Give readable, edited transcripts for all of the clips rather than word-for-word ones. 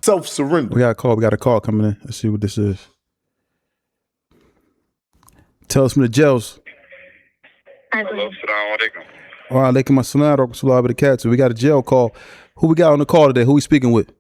Self-surrender. We got a call coming in. Let's see what this is. Tell us from the jails. Hello, Assalamu alaikum. Wa alaikum assalam wa rahmatullahi wa barakatuh. We got a jail call. Who we got on the call today? Who we speaking with?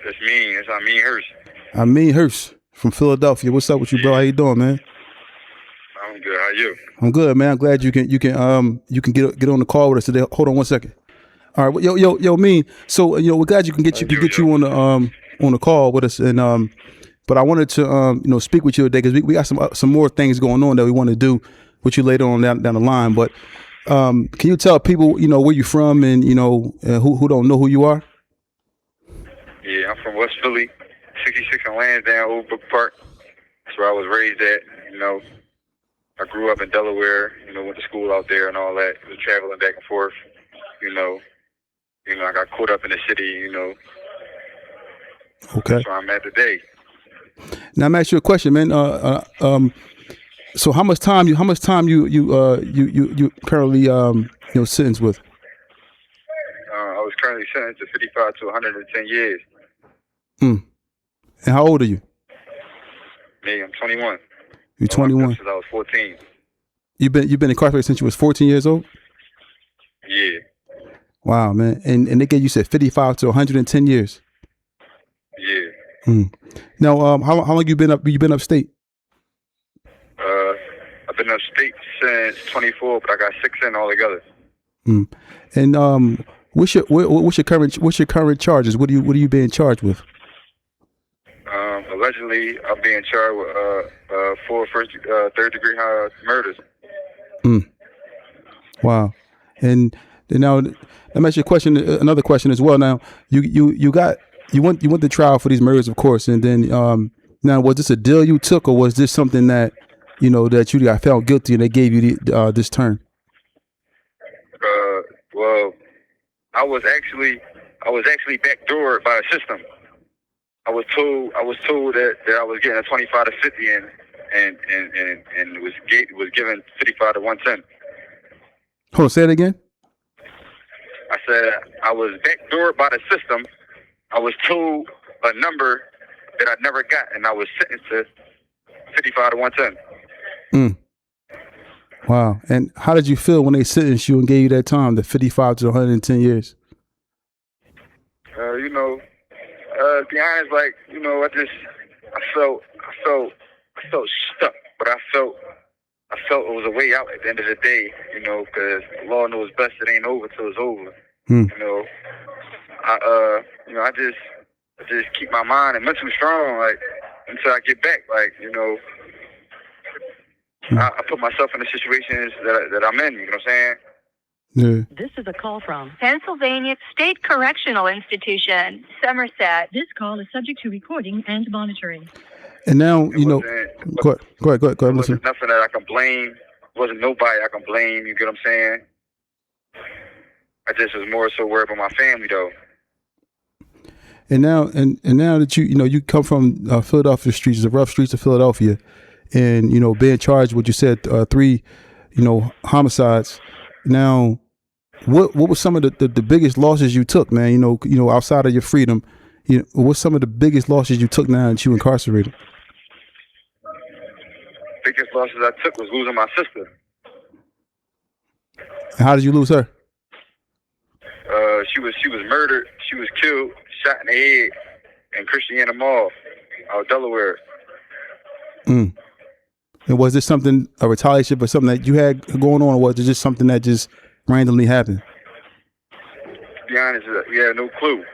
It's me. It's Ameen Hurst. Ameen Hurst from Philadelphia. What's up with you, bro? How you doing, man? I'm good. How you? I'm good, man. I'm glad you can get on the call with us today. Hold on one second. All right, yo, Mean. So we're glad you can get you on the call with us, and but I wanted to speak with you today because we got some more things going on that we want to do with you later on down the line. But can you tell people where you're from and who don't know who you are? Yeah, I'm from West Philly, 66 and Lansdowne, Old Brook Park. That's where I was raised at. I grew up in Delaware. Went to school out there and all that. Was traveling back and forth. I got caught up in the city. Okay. That's where I'm at today. Now I'm asking you a question, man. So how much time you currently sentenced with? I was currently sentenced to 55 to 110 years. And how old are you? Me, I'm 21. You're 21. Since I was 14. You've been incarcerated since you was 14 years old? Yeah. Wow, man. And they gave you said 55 to 110 years. Yeah. Now, how long you been upstate? I've been upstate since 24, but I got 6 in altogether. And what's your current charges? What are you being charged with? Allegedly, I'm being charged with 4 third-degree murders. Wow. And now let me ask you another question as well. Now you went to trial for these murders, of course, and then now was this a deal you took, or was this something that that you got found guilty and they gave you this term? Well, I was actually backdoored by the system. I was told that I was getting a 25 to 50 and was given 55 to 110. Hold on, say it again. I said I was backdoored by the system. I was told a number that I never got, and I was sentenced to 55 to 110. Wow. And how did you feel when they sentenced you and gave you that time, the 55 to 110 years? To be honest, I felt stuck, but I felt it was a way out at the end of the day, because the law knows best. It ain't over till it's over. I just keep my mind and mental strong, until I get back, I put myself in the situations that I'm in, you know what I'm saying? Yeah. This is a call from Pennsylvania State Correctional Institution, Somerset. This call is subject to recording and monitoring. And now, go ahead. It wasn't nothing that I can blame. It wasn't nobody I can blame, you get what I'm saying? I just was more so worried about my family, though. And now that you come from Philadelphia streets, the rough streets of Philadelphia, and being charged with, you said 3 homicides. Now, what were some of the biggest losses you took, man? Outside of your freedom, what's some of the biggest losses you took now that you incarcerated? Biggest losses I took was losing my sister. And how did you lose her? She was murdered. She was killed, shot in the head in Christiana Mall, out of Delaware. And was this something, a retaliation for something that you had going on, or was it just something that just randomly happened? To be honest, we had no clue.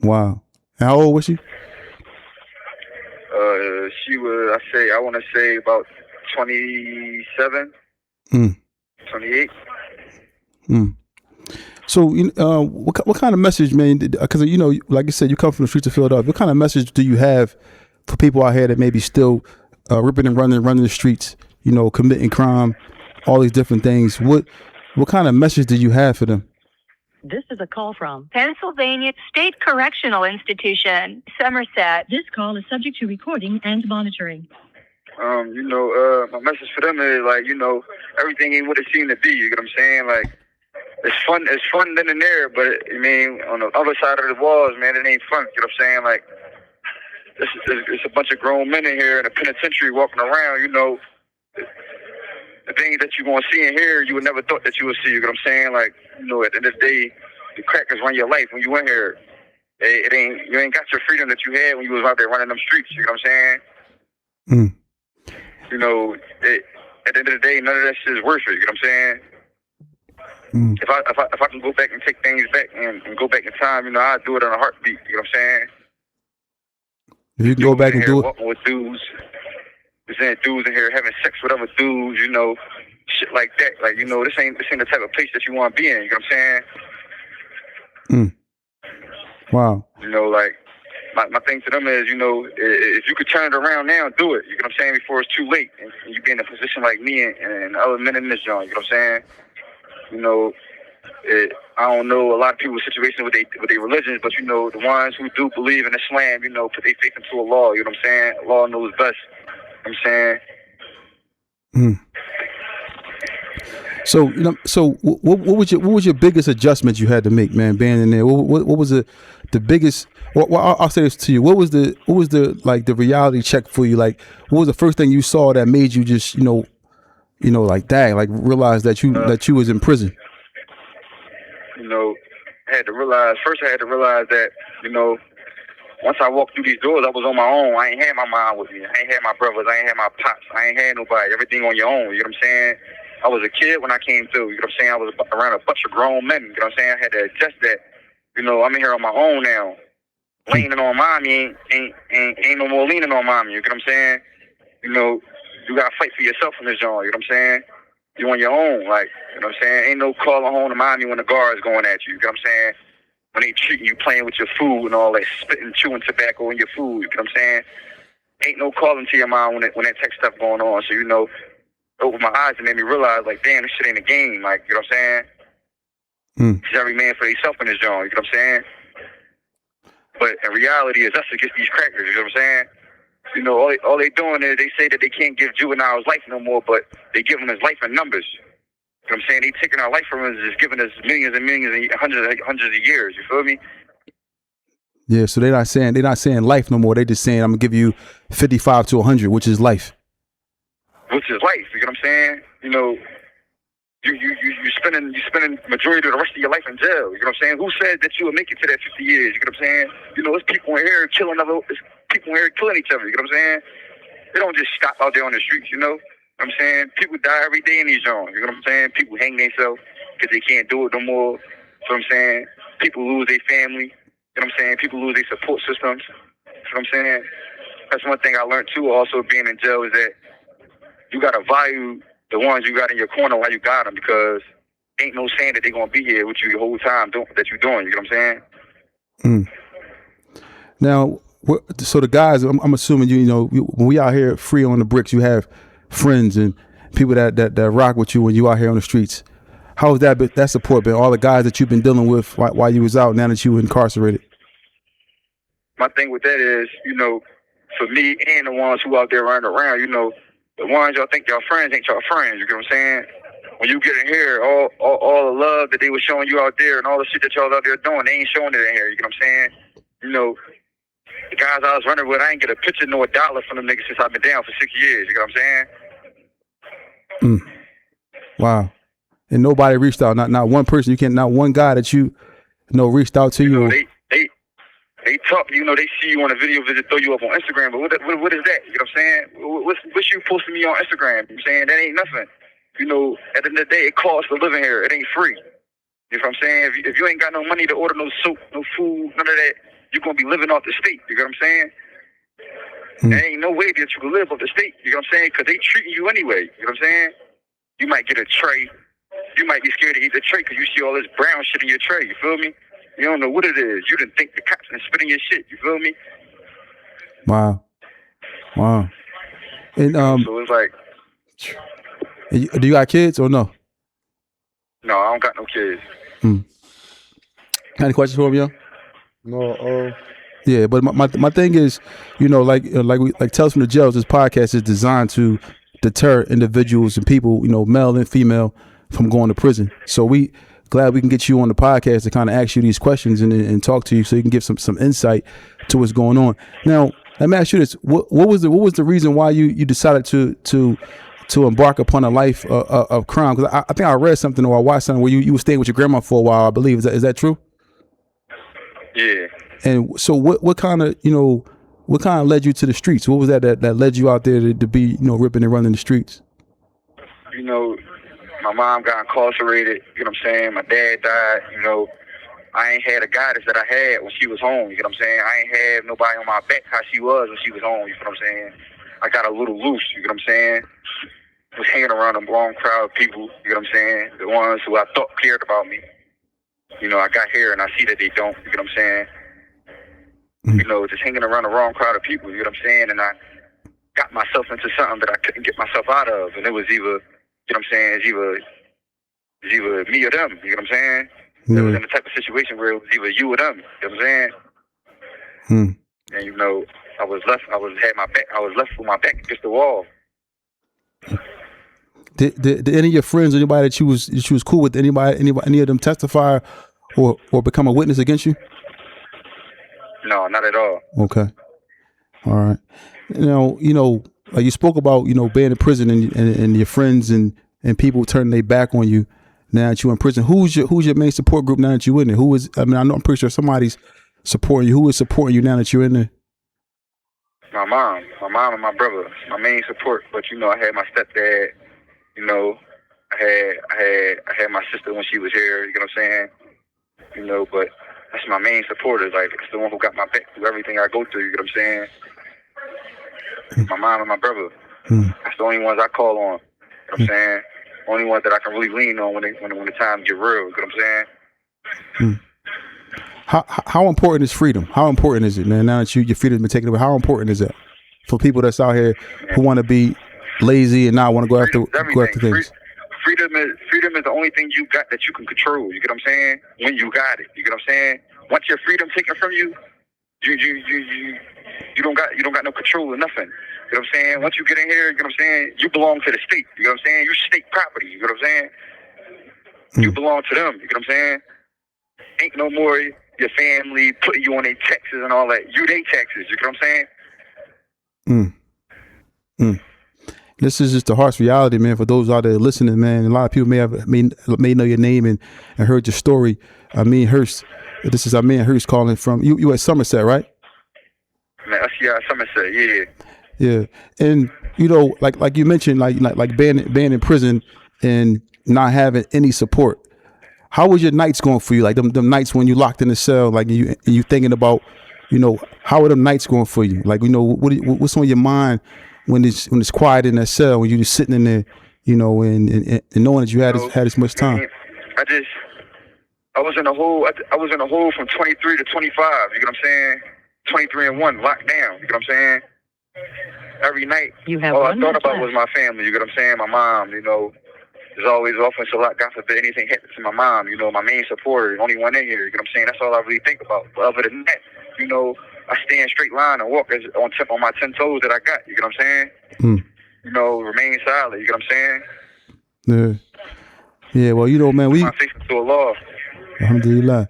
Wow. And how old was she? She was, I want to say about 27, 28. So, what kind of message, man, because, like I said, you come from the streets of Philadelphia. What kind of message do you have for people out here that maybe still ripping and running the streets, committing crime, all these different things? What kind of message do you have for them? This is a call from Pennsylvania State Correctional Institution, Somerset. This call is subject to recording and monitoring. My message for them is everything ain't what it seemed to be. You get what I'm saying? It's fun then and there, but I mean, on the other side of the walls, man, it ain't fun. You know what I'm saying? Like, it's a bunch of grown men in here in a penitentiary walking around. You know, the things that you gonna see and hear, you would never thought that you would see. You know what I'm saying? Like, you know, at the end of the day, the crackers run your life when you in here. You ain't got your freedom that you had when you was out there running them streets. You know what I'm saying? Mm. You know, at the end of the day, none of that shit is worth it. You know what I'm saying? Mm. If I can go back and take things back and go back in time, you know, I'd do it on a heartbeat. You know what I'm saying? If you can go back and do it. Walking with dudes, there's dudes in here having sex with other dudes, you know, shit like that. Like, you know, this ain't the type of place that you want to be in. You know what I'm saying? Mm. Wow. You know, like, my thing to them is, you know, if you could turn it around now, do it. You know what I'm saying? Before it's too late, and you be in a position like me and other men in this joint. You know what I'm saying? You know, I don't know a lot of people's situation with their religions, but, you know, the ones who do believe in Islam, you know, put their faith into Allah. You know what I'm saying? Allah knows best. You know what I'm saying? Mm. So, you know, what was your biggest adjustment you had to make, man, being in there? What was the biggest? Well, I'll say this to you. What was the like the reality check for you? Like, what was the first thing you saw that made you just, you know, like dang, like realize that you was in prison? You know, I had to realize that, you know, once I walked through these doors, I was on my own. I ain't had my mom with me. I ain't had my brothers. I ain't had my pops. I ain't had nobody. Everything on your own. You know what I'm saying? I was a kid when I came through. You know what I'm saying? I was around a bunch of grown men. You know what I'm saying? I had to adjust that. You know, I'm in here on my own now. Leaning on mommy ain't no more leaning on mommy. You know what I'm saying? You know, you gotta fight for yourself in this joint. You know what I'm saying? You on your own. Like, you know what I'm saying? Ain't no calling home to mommy when the guard's going at you. You know what I'm saying? When they treating you, playing with your food and all that, spitting, chewing tobacco in your food. You know what I'm saying? Ain't no calling to your mom when that tech stuff going on. So, you know, opened my eyes and made me realize, like, damn, this shit ain't a game. Like, you know what I'm saying? It's every man for himself in this joint. You know what I'm saying? But in reality, it's us against these crackers. You know what I'm saying? You know, all they doing is they say that they can't give juveniles life no more, but they give them his life in numbers. You know what I'm saying? They taking our life from us, just giving us millions and millions and hundreds of years. You feel me? Yeah. So they're not saying life no more. They just saying I'm gonna give you 55 to 100, which is life. Which is life. You know what I'm saying? You know, you spending majority of the rest of your life in jail. You know what I'm saying? Who said that you would make it to that 50 years? You know what I'm saying? You know, there's people in here killing each other. You know what I'm saying? They don't just stop out there on the streets. You know what I'm saying? People die every day in these zones. You know what I'm saying? People hang themselves because they can't do it no more. You know what I'm saying? People lose their family. You know what I'm saying? People lose their support systems. You know what I'm saying? That's one thing I learned too, also being in jail, is that you gotta value the ones you got in your corner while you got them, because ain't no saying that they're gonna be here with you the whole time that you're doing. You know what I'm saying? Now, so the guys, I'm assuming you know when we out here free on the bricks, you have friends and people that rock with you when you out here on the streets. How has that support been? All the guys that you've been dealing with while you was out, now that you were incarcerated. My thing with that is, you know, for me and the ones who out there running around, you know, the ones y'all think y'all friends ain't y'all friends. You get what I'm saying? When you get in here, all the love that they were showing you out there and all the shit that y'all out there doing, they ain't showing it in here. You get what I'm saying? You know, the guys I was running with, I ain't get a picture nor a dollar from them niggas since I've been down for 6 years. You get what I'm saying? Wow. And nobody reached out, not one person. Not one guy that you know reached out to you. Know, they talk, you know, they see you on a video visit, throw you up on Instagram, but what is that? You know what I'm saying? What's you posting me on Instagram? You know what I'm saying? That ain't nothing. You know, at the end of the day, it costs to live in here. It ain't free. You know what I'm saying? If you ain't got no money to order no soup, no food, none of that, you're going to be living off the state. You know what I'm saying? There ain't no way that you can live off the state. You know what I'm saying? Because they treating you anyway. You know what I'm saying? You might get a tray. You might be scared to eat the tray because you see all this brown shit in your tray. You feel me? You don't know what it is. You didn't think the cops and spitting your shit. You feel me? Wow. And so it's like, do you got kids or no? No, I don't got no kids. Any questions for me, yo? No. Yeah, but my thing is, you know, like Tales from the Jails, this podcast is designed to deter individuals and people, you know, male and female, from going to prison. So glad we can get you on the podcast to kind of ask you these questions and talk to you so you can give some insight to what's going on. Now, let me ask you this: what was the reason why you decided to embark upon a life of crime? Because I think I read something or I watched something where you were staying with your grandma for a while. I believe is that true? Yeah. And so what kind of led you to the streets? What was that led you out there to be ripping and running the streets? My mom got incarcerated. You know what I'm saying? My dad died. I ain't had the guidance that I had when she was home. You know what I'm saying? I ain't have nobody on my back how she was when she was home. You know what I'm saying? I got a little loose. You know what I'm saying? Was hanging around a wrong crowd of people. You know what I'm saying? The ones who I thought cared about me. I got here and I see that they don't. You know what I'm saying? Just hanging around the wrong crowd of people. You know what I'm saying? And I got myself into something that I couldn't get myself out of. And it was either, you know what I'm saying, it's either me or them. You know what I'm saying? It was in the type of situation where it was either you or them. You know what I'm saying? And I was left with my back against the wall. Did any of your friends, anybody that you was cool with, any of them testify or become a witness against you? No, not at all. Okay. All right. Like you spoke about, being in prison and your friends and people turning their back on you now that you're in prison. Who's your main support group now that you're in there? I'm pretty sure somebody's supporting you. Who is supporting you now that you're in there? My mom and my brother, my main support. But I had my stepdad. I had my sister when she was here. You know what I'm saying? But that's my main supporter. Like, it's the one who got my back through everything I go through. You know what I'm saying? My mom and my brother. That's the only ones I call on. You know what I'm saying? Only ones that I can really lean on when the times get real. You know what I'm saying? How important is freedom? How important is it, man? Now that your freedom's been taken away, how important is that for people that's out here who want to be lazy and not want to go after things? Freedom is the only thing you got that you can control. You get what I'm saying? When you got it, you get what I'm saying? Once your freedom taken from you, you don't got no control of nothing. You know what I'm saying? Once you get in here, you know what I'm saying? You belong to the state. You know what I'm saying? You're state property. You know what I'm saying? You belong to them. You know what I'm saying? Ain't no more your family putting you on their taxes and all that. You they taxes. You know what I'm saying? This is just the harsh reality, man, for those out there listening, man. A lot of people may know your name and heard your story. Ameen Hurst. This is Ameen Hurst calling from you at Somerset, right? Yeah, Somerset, yeah. Yeah. And like you mentioned, like being in prison and not having any support. How was your nights going for you? Like them nights when you locked in the cell, like you thinking about, how are them nights going for you? Like, what's on your mind when it's quiet in that cell, when you're just sitting in there, and knowing that you had as much time? I was in a hole from 23 to 25. You know what I'm saying? 23 and 1 locked down. You know what I'm saying? Every night, all I thought about was my family. You know what I'm saying? My mom. There's always offense a lot. God forbid anything happens to my mom. My main supporter, the only one in here. You know what I'm saying? That's all I really think about. But other than that, I stay in straight line and walk on my 10 toes that I got. You know what I'm saying? Remain silent. You know what I'm saying? Yeah. Well, man, my face to Allah. Alhamdulillah.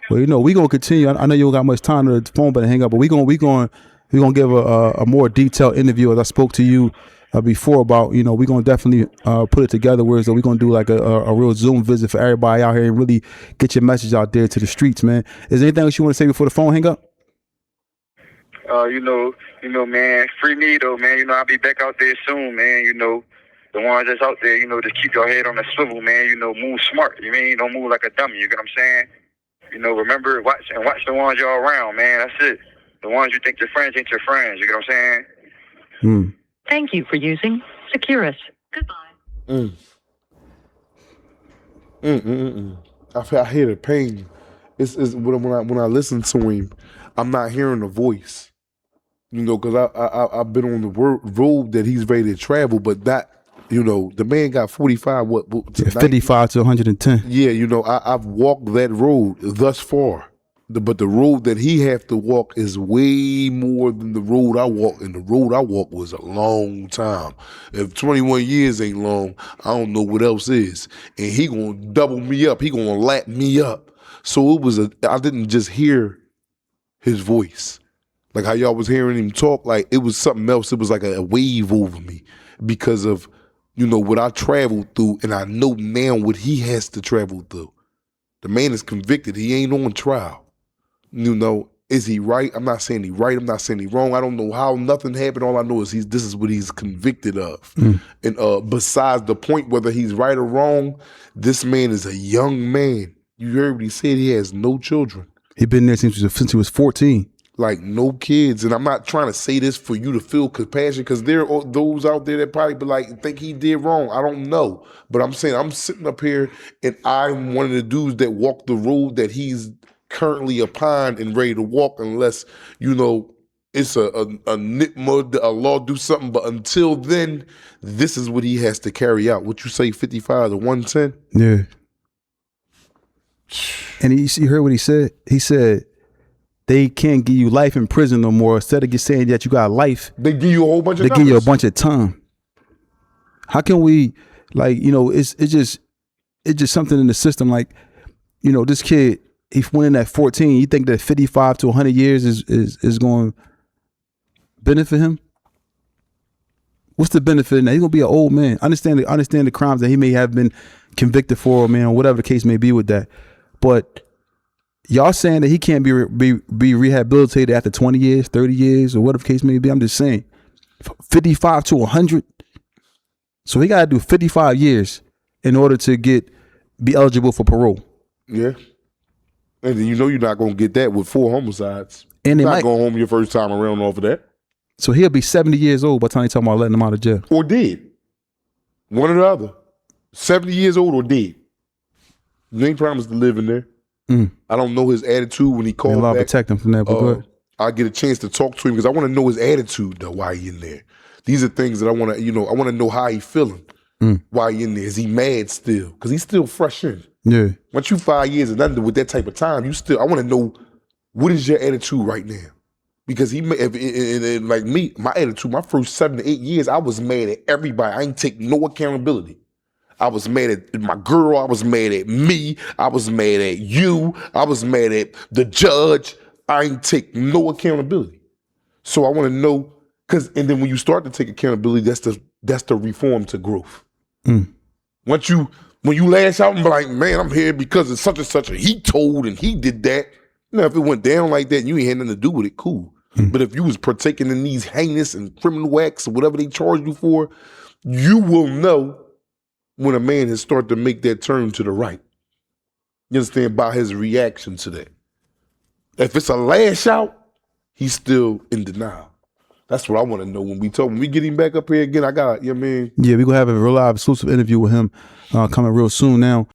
Well, we gonna continue. I know you don't got much time to the phone, but hang up. But we gonna give a more detailed interview as I spoke to you before about. We gonna definitely put it together. Whereas we gonna do like a real Zoom visit for everybody out here and really get your message out there to the streets, man. Is there anything else you want to say before the phone hang up? Man, free me though, man. I'll be back out there soon, man. The ones that's out there, just keep your head on the swivel, man. Move smart. Don't move like a dummy. You get what I'm saying? Remember, watch the ones y'all around, man. That's it. The ones you think your friends ain't your friends. You get what I'm saying? Thank you for using Securus. Goodbye. I hear the pain. It's when I listen to him, I'm not hearing the voice. Because I've been on the road that he's ready to travel, but that. The man got 45. 55 to 110. Yeah, I've walked that road thus far. But the road that he have to walk is way more than the road I walk, and the road I walk was a long time. If 21 years ain't long, I don't know what else is. And he gonna double me up. He gonna lap me up. So I didn't just hear his voice. Like how y'all was hearing him talk, like it was something else. It was like a wave over me because of, what I traveled through, and I know now what he has to travel through. The man is convicted. He ain't on trial. Is he right? I'm not saying he right. I'm not saying he wrong. I don't know how nothing happened. All I know is this is what he's convicted of. And besides the point whether he's right or wrong, this man is a young man. You heard what he said. He has no children. He been there since he was 14. Like no kids. And I'm not trying to say this for you to feel compassion, because there are those out there that probably be like, think he did wrong. I don't know. But I'm saying I'm sitting up here and I'm one of the dudes that walk the road that he's currently upon and ready to walk, unless, it's a nitma, a law do something. But until then, this is what he has to carry out. What you say, 55 to 110? Yeah. And you heard what he said? He said, they can't give you life in prison no more. Instead of just saying that you got life, they give you a whole bunch of numbers. They give you a bunch of time. How can we, it's just something in the system. Like, this kid, he went in at 14. You think that 55 to 100 years is going to benefit him? What's the benefit? Now he's gonna be an old man. Understand the crimes that he may have been convicted for, man, or whatever the case may be with that. But y'all saying that he can't be rehabilitated after 20 years, 30 years, or whatever the case may be. I'm just saying, 55 to 100. So he got to do 55 years in order to be eligible for parole. Yeah. And then you're not going to get that with 4 homicides. And you're not going home your first time around off of that. So he'll be 70 years old by the time they talking about letting him out of jail. Or dead. One or the other. 70 years old or dead. You ain't promised to live in there. I don't know his attitude when he called back. Protect him from that, but go ahead. I get a chance to talk to him because I want to know his attitude though while he in there. These are things that I want to, I want to know how he feeling while he in there. Is he mad still? Because he's still fresh in. Yeah. Once you 5 years and under with that type of time, I want to know, what is your attitude right now? Because like me, my attitude, my first 7 to 8 years, I was mad at everybody. I ain't take no accountability. I was mad at my girl. I was mad at me. I was mad at you. I was mad at the judge. I ain't take no accountability. So I want to know, and then when you start to take accountability, that's the reform to growth. When you lash out and be like, man, I'm here because of such and such, and he told and he did that. If it went down like that and you ain't had nothing to do with it, cool. But if you was partaking in these heinous and criminal acts or whatever they charge you for, you will know when a man has started to make that turn to the right. You understand? By his reaction to that. If it's a lash out, he's still in denial. That's what I want to know when we get him back up here again. I got, Yeah, we're going to have a real live exclusive interview with him coming real soon now.